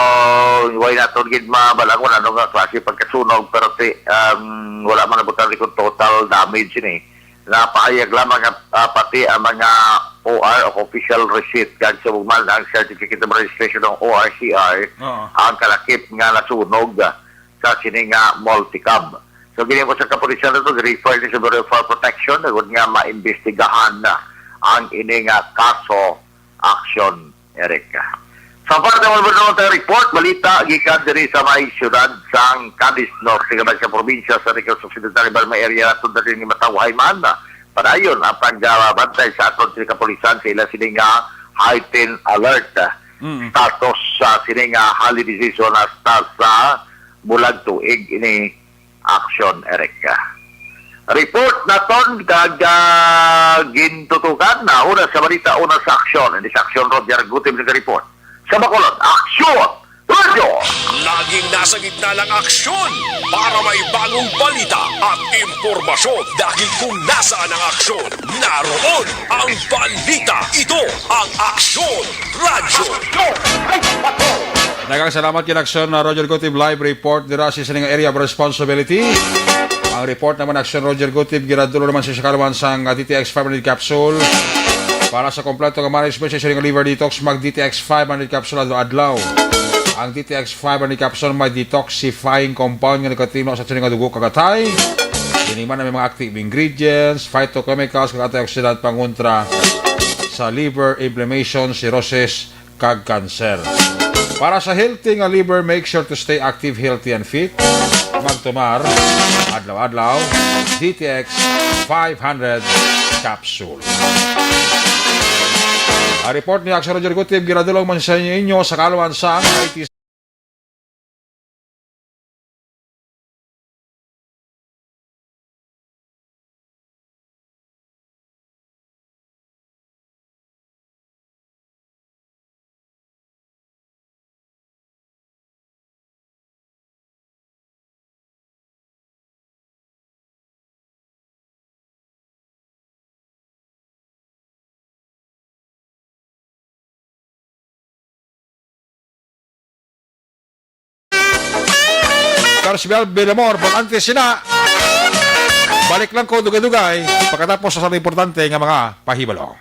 way naton gid mabalangon ano nga klase pagkasunog pero wala man nabutang likod total damage ni. Napahayag lamang pati ang mga OR o official receipt kag sa bugman ang certificate of registration ng ORCR ang kalakip nga nasunog sa sini nga multicab. So, gini ko sa kapulisan na ito, refer ni sa Bureau of Fire Protection na nga maimbestigahan na ang ini nga kaso action, Eric. Sa parte mo naman ng report, balita, gikan diri sa may syudad sang Cadiz Norte, nga sa probinsya sa Region Occidental, Balma area na tundan rin ni Mataway man. Padayon, ang pagbantay sa aton sila kapulisan sa ila sining heightened alert status sa sining holiday season na start sa bulag tuig ini action, Eric. Report na ton kag gintutukan na una sa balita, una sa action. Hindi sa action, Roger Gutim ng report. Sa Bacolod, aksyon! Radio! Laging nasa gitna ng aksyon para may bagong balita at impormasyon dahil kung nasaan ang aksyon, naroon ang balita. Ito ang Aksyon Radio. Daghang salamat kay Aksyon na Roger Gutib live report dira sa sining area of responsibility. Ang report naman Aksyon Roger Gutib giradulo naman sa Kalwan sang DTX 500 capsule. Para sa kompleto nga management sa sining liver detox mag DTX 500 capsule adlaw. Ang DTX 500 capsule may detoxifying compound nga nagkatino sa sining dugo kagatay. Dini man may mga active ingredients, phytochemicals kag antioxidant pangontra sa liver inflammation, cirrhosis kag cancer. Para sa healthy nga liver, make sure to stay active, healthy and fit. Magtumar adlaw-adlaw DTX 500 capsule. Ang report ni Aksyon Roger Gutib, giradulong man sa inyo sa Kalwan sang IT. Carlos Belamor, pag-antes sina. Balik lang ko dugay-dugay pagkatapos sa importante nga mga pahibalo.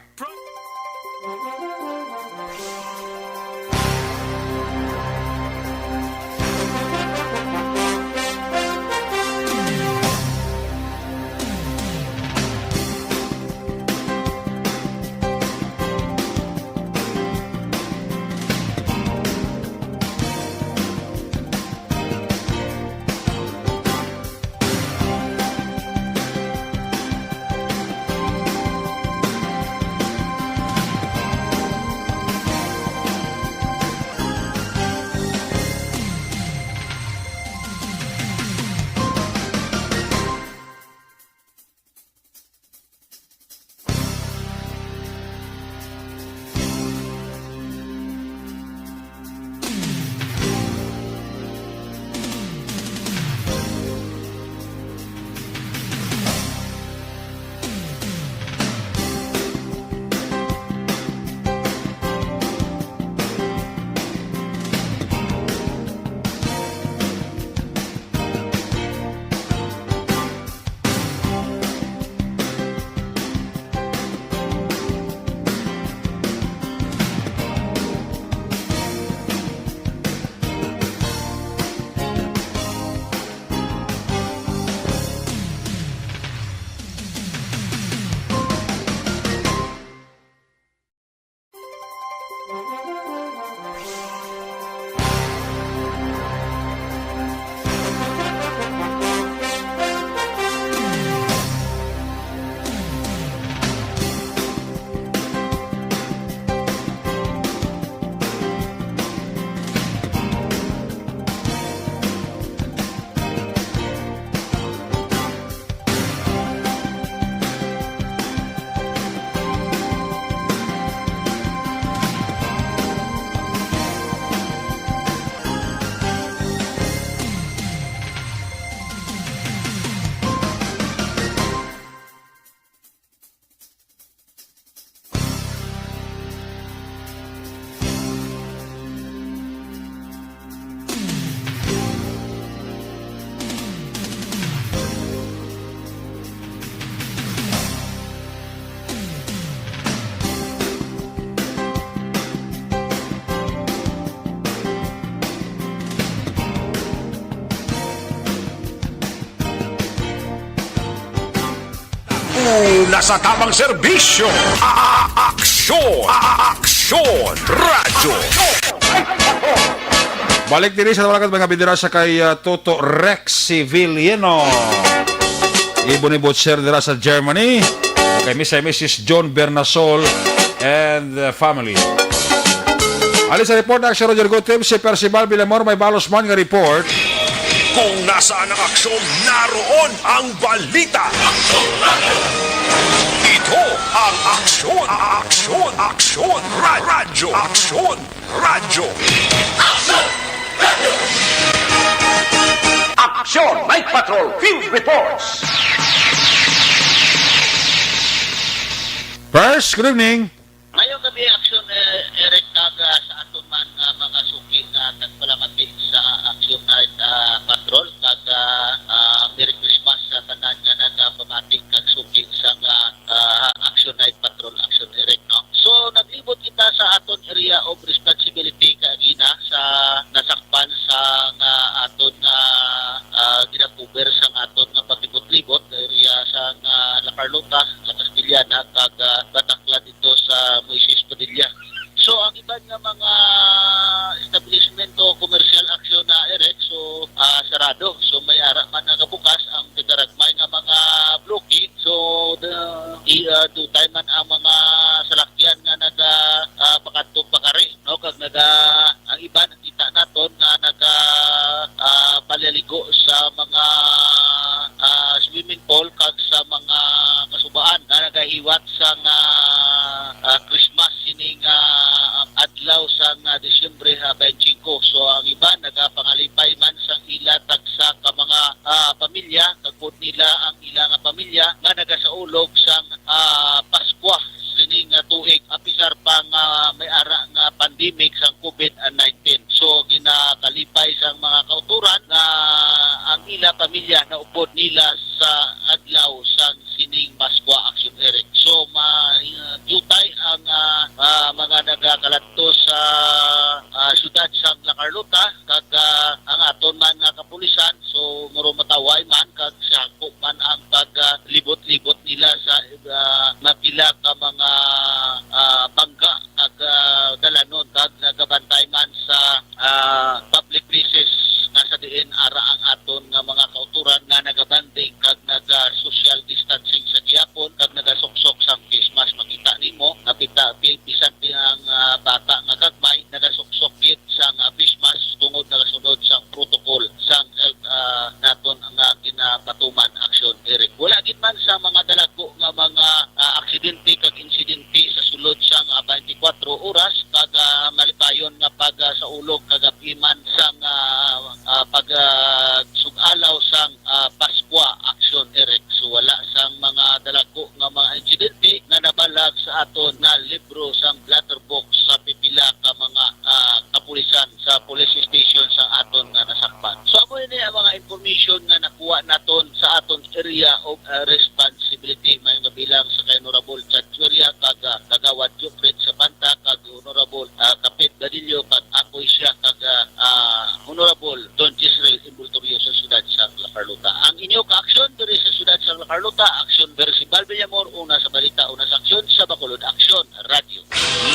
Una sa tamang serbisyo. Aksyon! Aksyon! Radyo! Balik diri sa talaga mga bidira sa kay Toto Rex Civiliano. Ibo ni Butcher dira sa Germany. Kay Miss and Mrs. John Bernasol and the family. Alis sa report na aksyon Roger Good Team, si Percival Villamor may balos man nga report. Kung nasaan ang aksyon, naroon ang balita. Ito ang aksyon, aksyon, aksyon, radyo, aksyon, radyo. Action Night Patrol Field Reports. First, good evening. Ngayong gabi, aksyon Eric Taga sa aton man mga suki na nagpalamati sa aksyon night patrol kaga Merry Christmas sa tanan nga nagpamating kag suki sa aksyon night patrol aksyon Eric, no? So naglibot kita sa aton area of responsibility kagina sa nasakpan sa aton ginakuber sa aton nga pakibot-libot area sa La Carlota, La Castellana kag Bataklan dito sa Moises Padilla. So ang iban nga mga establishmento commercial aksyon na Eric, so sarado. So may ara man nagabukas ang tigaragmay nga mga bloke. So dutay man ang mga salakyan nga naga pakadtong pakari, no? Kag ang iban nakita naton nga naga palaligo sa mga swimming pool kag sa mga kasubaan na nagahiwat sa Christmas sining adlaw sa Disyembre 25. So ang iba nagapangalipay man sa ila tagsa ka mga pamilya kagpud nila ang ilang pamilya nga nagasaulog sa Paskwa sining tuig apisar pa nga may ara nga pandemic sa COVID-19. So ginakalipay sa mga kauturan na ang ila pamilya na upod nila sa adlaw sa sining Paskwa aksyon Eric. So jutay ang mga nagakaladto sa syudad sa La Carlota kag ang aton man nga kapulisan, so muro mataway man kag sakop man ang paglibot-libot nila sa mapila ka mga bangga kag dalanon kag nagabantay man sa public places nasa diin ara ang aton nga mga kauturan nga nagabanding kag naga-social distancing sa gihapon kag nagasuksok sa Christmas. Makita nimo napita bisan ang bata nga gagmay nagasuksok gid sa face mask tungod nagasunod sa protocol sa naton nga ginapatuman aksyon Eric. Wala gid man sa mga dalago nga mga aksidente kag insidente sa sulod sa 24 oras kag malipayon nga pag sa ulog kag apiman sa pag sugalaw sa Paskwa aksyon Eric. So wala sang mga dalago nga mga insidente nga nabalag sa aton na libro sa letterbox sa pipila ka mga kapulisan sa police station sa aton nga nasakpan. So amo ini ang mga information nga nakuha naton sa aton area of responsibility may bilang sa kay Honorable Chachuria kag kagawad Jufred sa Panta kag Honorable Kapit Gadillo kag ako siya kag Honorable Don Gisrael Imbultorio sa siyudad sa La Carlota. Ang inyo ka-aksyon diri sa siyudad sa La Carlota, aksyon Percival Villamor, una sa balita, una sa aksyon sa Bacolod Aksyon Radio.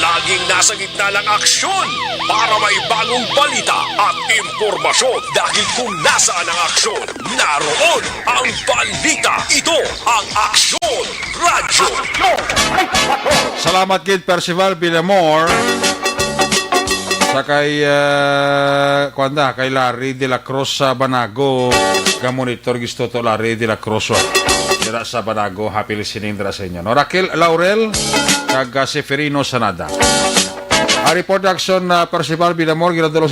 Laging nasa gitna ng aksyon para may bagong balita at impormasyon dahil kung nasaan ang aksyon, naroon ang balita. Ito ang Aksyon Radyo. Salamat kid Percival Villamor. Sa kay kay Larry de la Cruz sa Banago, monitor gisto to Larry de la Cruz dira sa Banago. Happy listening dira sa inyo. No, Raquel Laurel kag Seferino Sanada. A report action na Percival Villamor ginadalo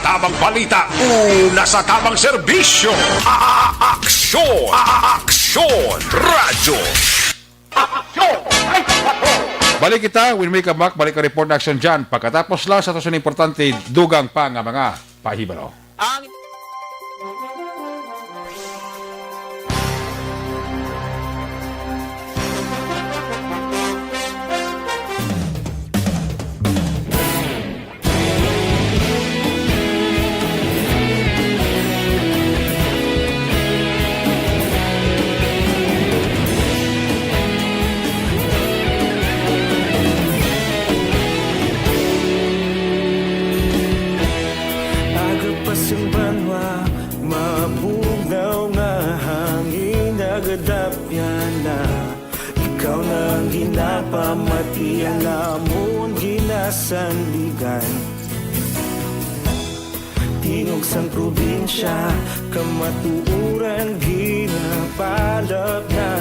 Tamang balita, una sa tamang serbisyo. Aksyon! Aksyon! Radyo! Balik kita, when we come back, balik ka report na action dyan. Pagkatapos lang sa ito importante, dugang pa nga mga pahibalo. Agapasang banwa, mabugaw nga hangin agadapyan na. Ikaw nang ginapamatian lamon ginasandigan. Tingog sang probinsya, kamatuuran ginapalap na.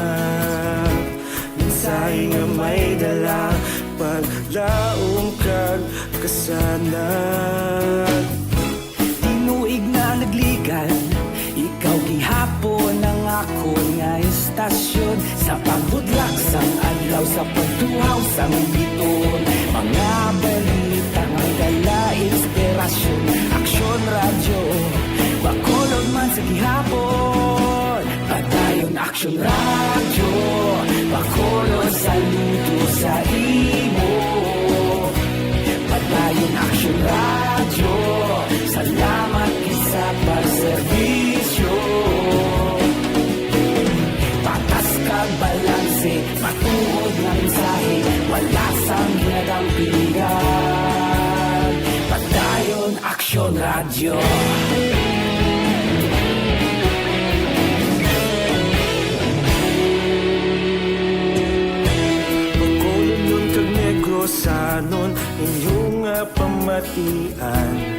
Minsay nga may dala, paglaong kag kasanag. Tinuig na nagligan, ikaw gihapon ang ako nga istasyon. Sa pagbudlak sang adlaw, sa pagtuhaw sang biton. Mga balita nga dala inspirasyon. Aksyon radyo, bakolod man sa gihapon. Padayon aksyon radyo, bakolod saludo sa imo. Padayon aksyon radyo, salamat sa pagserbisyo. Patas kag balanse, matuod na mensahe, wala sang ginadang pilihan. Padayon aksyon radyo. Bakolod nun kag Negros sanon, inyong pamatian.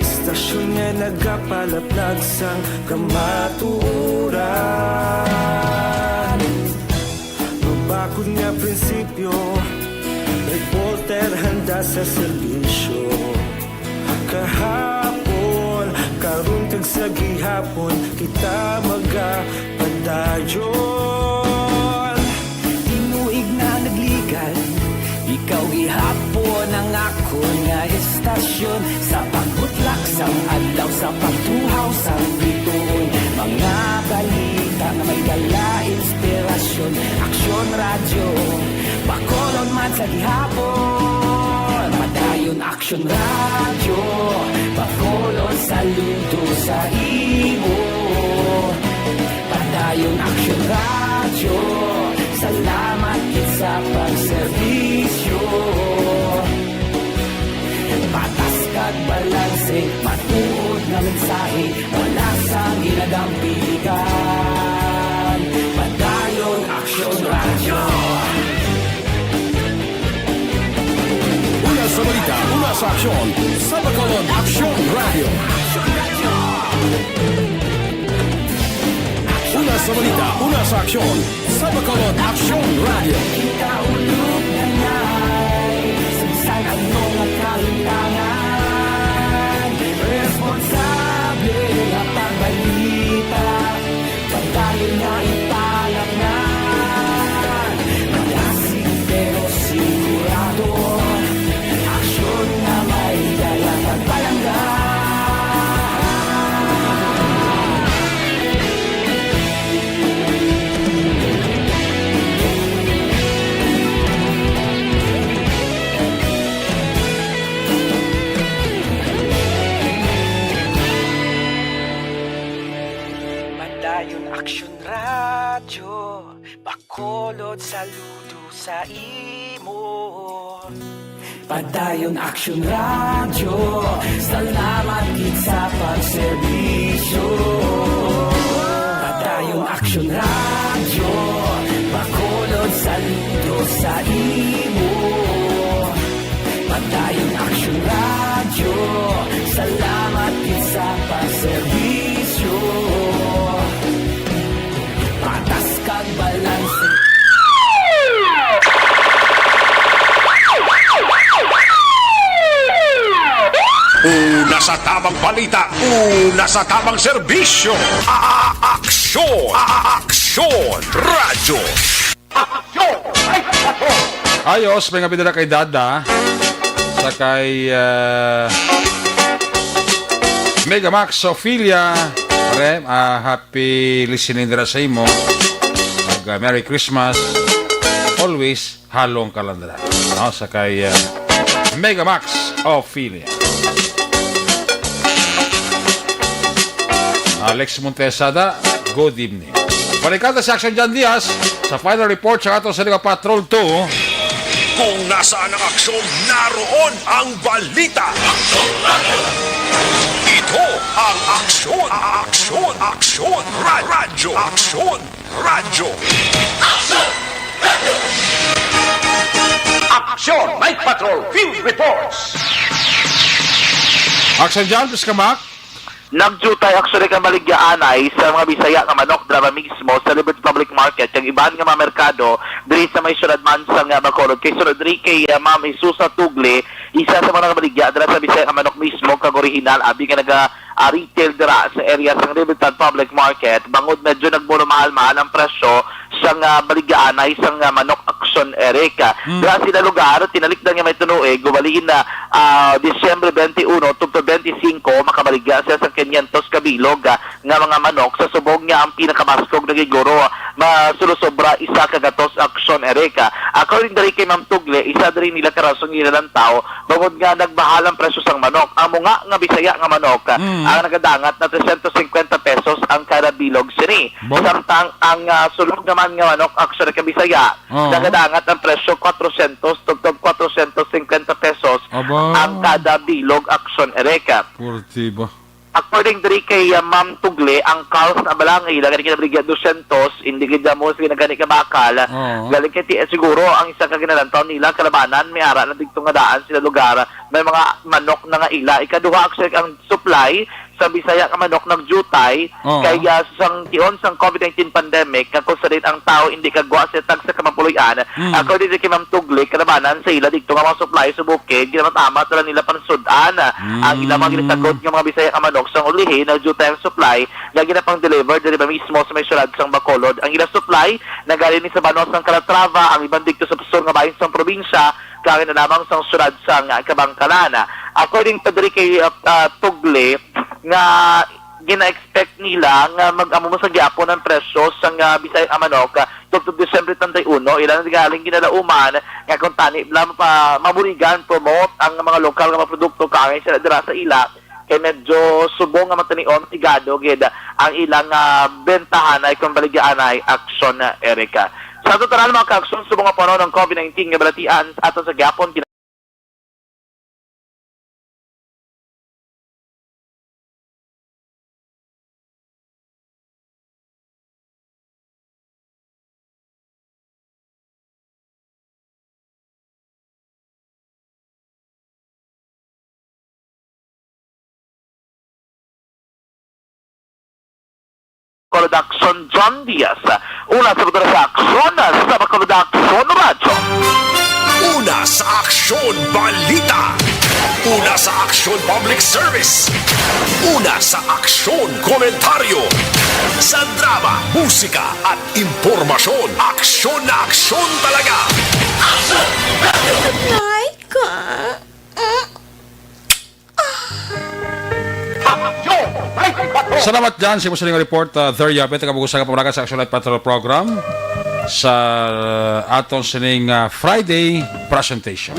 Stasyon nga nagapalaplag sang kamatuuran. Mabakod nga prinsipyo, reporter handa sa serbisyo. Kahapon, karun kag sa gihapon, kita magapadayon. Tinuig na nagligan, ikaw gihapon ang ako nga istasyon. Sa pagbutlak sang adlaw, sa pagtuhaw sang biton. Mga balita na may dala inspirasyon. Aksyon radyo, bakolon man sa gihapon. Padayon aksyon radyo, bakolon saludo sa imo. Padayon aksyon radyo, salamat kit sa pagserbisyo. Patas kag balanse, matuod na mensahe, wala sang ginadang piligan. Padayon aksyon radyo. Una sa balita, una sa aksyon, sa Bacolod Aksyon Radio. Una sa balita, una sa aksyon, sa Bacolod Aksyon Radio. Kita ulog na na'y sagsay ang mga kalintangan. Responsable na pagbalita, pagdayon na ipalak na. Malasig pero sigurado, aksyon na may dala pagpalanggan. Padayon aksyon radyo, bakolod saludo sa imo. Padayon aksyon radyo, salamat kit sa pagserbisyo. Padayon aksyon radyo, bakolod saludo sa imo. Padayon aksyon radyo, salamat kit sa pagserbisyo. Patas kag balanse. Una sa tamang balita, una sa tamang serbisyo. Aksyon! Aksyon! Radyo! Ayos, may nga pinala kay Dada sa kay Megamax Ophelia. Pare, happy listening dira sa imo. Merry Christmas. Always halong kalandra. No, sa kay Megamax Ophelia. Alex Montesada, good evening. Barikada si Action John Diaz sa final report sa ato sa Liga Patrol 2. Kung nasaan ang aksyon, naroon ang balita. Ito ang aksyon, aksyon, aksyon, radyo, aksyon, radyo. Action Night Patrol Field Reports. Action John, please come back. Nagjutay actually ka maligyaanay sa mga Bisaya nga manok drama mismo sa Liberty Public Market yung iban nga mga merkado diri sa may syudad Mansang nga Bacolod kay sunod diri kay Ma'am Jesusa Tugle isa sa mga maligya dira sa Bisaya nga manok mismo kag original abi nga naga retail dira sa area sa Liberty Public Market bangod medyo nagmahal-mahal ang presyo sa nga maligyaanay sa nga manok Action Erika. Dira sila lugar tinalik nga may tunoy gubaliin na Disyembre 21 tugtog 25 makabaligya siya sa 500 kabilog nga mga manok sa subong niya ang pinakamaskog na giguro masulusobra isa kagatos Action Erika. According diri kay Ma'am Tugle, isa diri nila karasong nilang tao bangod nga nagbahalang presyo sang manok. Ang mga nga Bisaya nga manok ang nagadangat na 350 pesos ang kada bilog sini. Samtang ang sulog naman nga manok Action Erika Bisaya nagadangat ang presyo 400 tugtog 450 pesos ang kada bilog Action Erika. Portiba. According diri kay Ma'am Tugle, ang cows na balangay galing kay Brigada 200, hindi gid mo sa gani ka bakal. Galing kay siguro ang isa ka ginalantaw nila kalabanan may ara na didto nga daan sila lugar, may mga manok na nga ila. Ikaduha actually ang supply sa Bisaya nga manok nagjutay kaya sang tion sang COVID-19 pandemic nga kung rin ang tao hindi kagwa sa tag sa kamapuloyan. According kay Ma'am Tugle, kalabanan sa ila didto nga mga supply sa bukid ginamatama tala nila pansudan ang ilang mga ginasagot nga mga Bisaya nga manok sang ulihi nagjutay ang supply nga ginapang deliver diri ba mismo sa may syudad sang Bacolod. Ang ilang supply nagaling ni sa Banos sang Calatrava, ang ibang dikto sa Pusor nga bahin sang probinsya kaya na lamang sang syudad sang Kabangkalan. According to diri kay Tugle nga gina-expect nila nga mag-amo sa gyapon ng presyo sa Bisaya nga manok tugtog Disyembre 31 ilan galing ginalauman nga kung tani pa maburigan promote ang mga lokal nga mga produkto kaya sila dira sa ila kay medyo subong nga matanion tigado gid ang ilang bentahan ay kung baligyan ay Action Erika. Sa total mga ka-aksyon subong nga panahon ng COVID-19 nga balatian ato sa gyapon Production John Diaz. Una sa pagkara sa aksyon sa Production Radyo. Una sa aksyon balita. Una sa aksyon public service. Una sa aksyon komentaryo. Sa drama, musika at impormasyon. Aksyon na aksyon talaga. Salamat dyan sa musuling report. Third yapit, kabugusan ka pamalakan sa Action Light Patrol Program sa aton sining Friday presentation.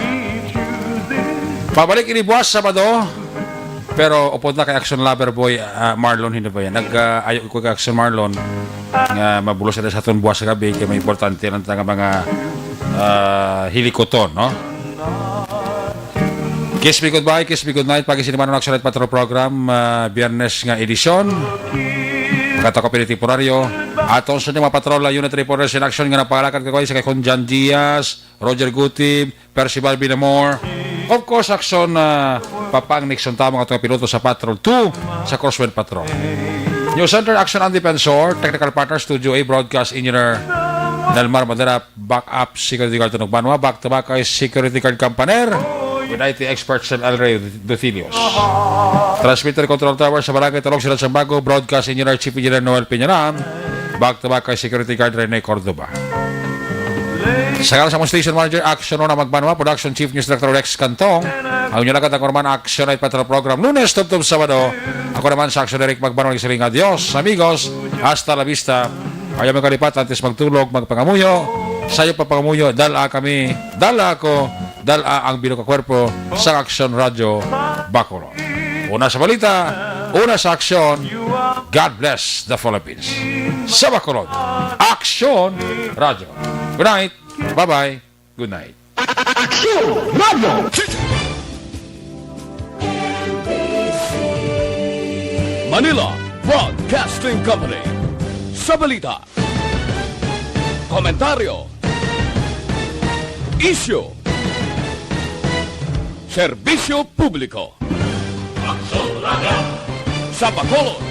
Pabalik ini buwas Sabado, pero upod na kay Action Lover Boy Marlon, hindi ba yan? Nag-ayaw ko kay Action Marlon nga mabulos na sa aton buwas sa gabi kaya may importante lang mga hilikoton, no? Kiss me goodbye, kiss me good night. Pag-isiniman ng Action Light Patrol Program, Biyernes nga edisyon. Magkata ko temporaryo. Atong sunod mga patrol, unit reporters in action nga napakalakan ko sa kay John Diaz, Roger Gutib, Percival Binamor. Of course, action Papang Nixon Tamang at mga piloto sa Patrol 2 sa Crosswind Patrol. News Center, Action and Defensor, Technical Partner, Studio A, Broadcast Engineer, Nelmar Madera, Backup Security Guard Tunog Banwa, Back to Back ay Security Guard Campaner, with IT expert Sir El Rey Duthilios. Transmitter Control Tower sa Barangay Talong Sirat Sambago, Broadcast Engineer Chief Engineer Noel Piñanan, back to back kay Security Guard Rene Cordoba. Sa sa Station Manager, Action na Magbanwa, Production Chief News Director Rex Cantong, ang inyo lagat ang Orman Action Night Patrol Program, Lunes, Tubtub, Sabado. Ako naman sa Action Eric Magbanwa, nagsiling adios, amigos, hasta la vista. Ayaw mga kalipat, antes magtulog, magpangamuyo. Sa'yo pa pangamuyo, dala kami, dala ako, dala ang Bilog Kwerpo sa Action Radio Bacolod. Una sa balita, una sa aksyon, God bless the Philippines. Sa Bacolod, Action Radio. Good night, bye-bye, good night. Action Radio! Manila Broadcasting Company. Sa balita, komentaryo, issue, serbisyo publiko. Sa Bacolod,